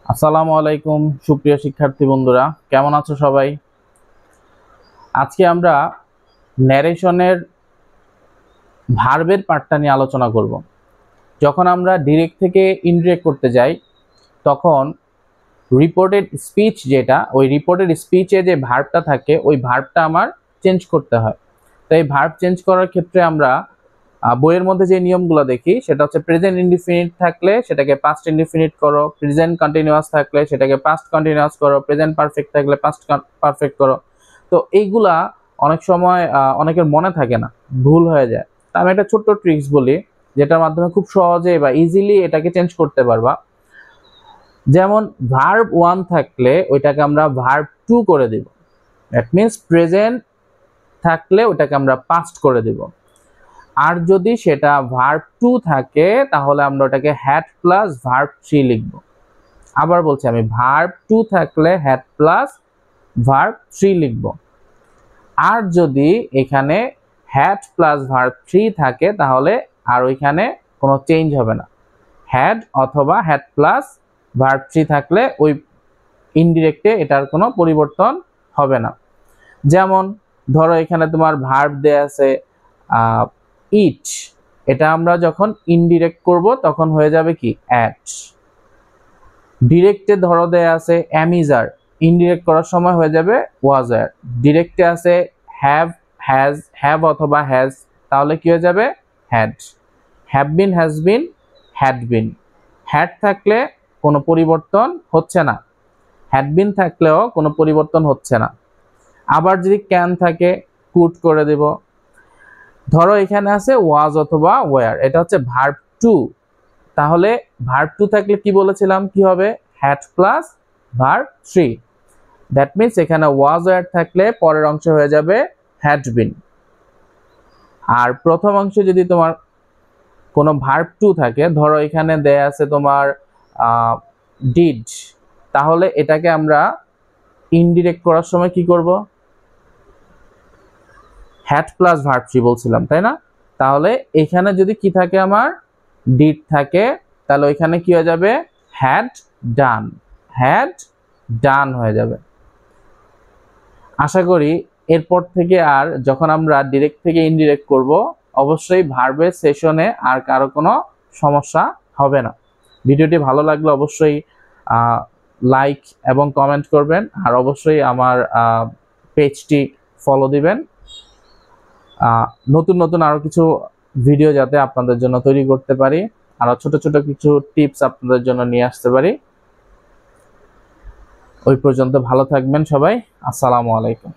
আসসালামু আলাইকুম সুপ্রিয় শিক্ষার্থী বন্ধুরা, কেমন আছো সবাই? আজকে আমরা ন্যারেশনের ভার্বের পার্টটা নিয়ে আলোচনা করব। যখন আমরা ডিরেক্ট থেকে ইনডিরেক্ট করতে যাই তখন রিপোর্টেড স্পিচ ওই রিপোর্টেড স্পিচে যে ভার্বটা থাকে ওই ভার্বটা আমার চেঞ্জ করতে হয়। তো এই ভার্ব চেঞ্জ করার ক্ষেত্রে আমরা বইয়ের মধ্যে যে নিয়মগুলো দেখি সেটা হচ্ছে প্রেজেন্ট ইনডিফিনিট থাকলে সেটাকে পাস্ট ইনডিফিনিট করো, প্রেজেন্ট কন্টিনিউয়াস থাকলে সেটাকে পাস্ট কন্টিনিউয়াস করো, প্রেজেন্ট পারফেক্ট থাকলে পাস্ট পারফেক্ট করো। তো এইগুলা অনেক সময় অনেকের মনে থাকে না, ভুল হয়ে যায়। তা আমি একটা ছোট্ট ট্রিক্স বলি যেটার মাধ্যমে খুব সহজে বা ইজিলি এটাকে চেঞ্জ করতে পারবা। যেমন ভার্ব 1 থাকলে ওইটাকে আমরা ভার্ব 2 করে দিব। দ্যাট মিনস প্রেজেন্ট থাকলে ওইটাকে আমরা পাস্ট করে দিব। আর যদি সেটা ভার্ব 2 থাকে তাহলে আমরা ওটাকে হ্যাড প্লাস ভার্ব 3 লিখব। আবার বলছি আমি, ভার্ব 2 থাকলে হ্যাড প্লাস ভার্ব 3 লিখব। আর যদি এখানে হ্যাড প্লাস ভার্ব 3 থাকে তাহলে আর ওইখানে কোনো চেঞ্জ হবে না। হ্যাড অথবা হ্যাড প্লাস ভার্ব 3 থাকলে ওই ইনডিরেক্টে এটার কোনো পরিবর্তন হবে না। যেমন ধরো এখানে তোমার ভার্ব দেয়া আছে ইট, এটা আমরা যখন ইনডিরেক্ট করব তখন হয়ে যাবে কি অ্যাট। ডিরেক্টে ধরো দেয়া আছে অ্যামিজার, ইনডিরেক্ট করার সময় হয়ে যাবে ওয়াজার। ডিরেক্টে আছে হ্যাভ অথবা হ্যাজ, তাহলে কি হয়ে যাবে had. Have been, has been, had been. Had থাকলে কোনো পরিবর্তন হচ্ছে না, হ্যাড বিন থাকলেও কোনো পরিবর্তন হচ্ছে না। আবার যদি ক্যান থাকে কুড করে দেব। ধরো এখানে আছে ওয়াজ অথবা ওয়্যার, এটা হচ্ছে ভার্ব 2, তাহলে ভার্ব 2 থাকলে কি বলেছিলাম কি হবে, had plus verb 3। That means এখানে ওয়াজ ওয়্যার থাকলে পরের অংশ হয়ে যাবে হ্যাড বিন। আর প্রথম অংশে যদি তোমার কোনো ভার্ব 2 থাকে, ধরো এখানে দেয়া আছে তোমার ডিড, তাহলে এটাকে আমরা ইনডিরেক্ট করার সময় কি করব, হ্যাড প্লাস ভার্ব 3 বলছিলাম তাই না? তাহলে এখানে যদি কি থাকে আমার ডিড থাকে তাহলে ওইখানে কি হয়ে যাবে হ্যাড ডান, হ্যাড ডান হয়ে যাবে। আশা করি এরপর থেকে আর যখন আমরা ডিরেক্ট থেকে ইনডিরেক্ট করব অবশ্যই ভার্বের সেশনে আর কারো কোনো সমস্যা হবে না। ভিডিওটি ভালো লাগলে অবশ্যই লাইক এবং কমেন্ট করবেন, আর অবশ্যই আমার পেজটি ফলো দিবেন। নতুন নতুন আরো কিছু ভিডিও যাতে আপনাদের জন্য তৈরি করতে পারি, আরো ছোট ছোট কিছু টিপস আপনাদের জন্য নিয়ে আসতে পারি। ওই পর্যন্ত ভালো থাকবেন সবাই। আসসালামু আলাইকুম।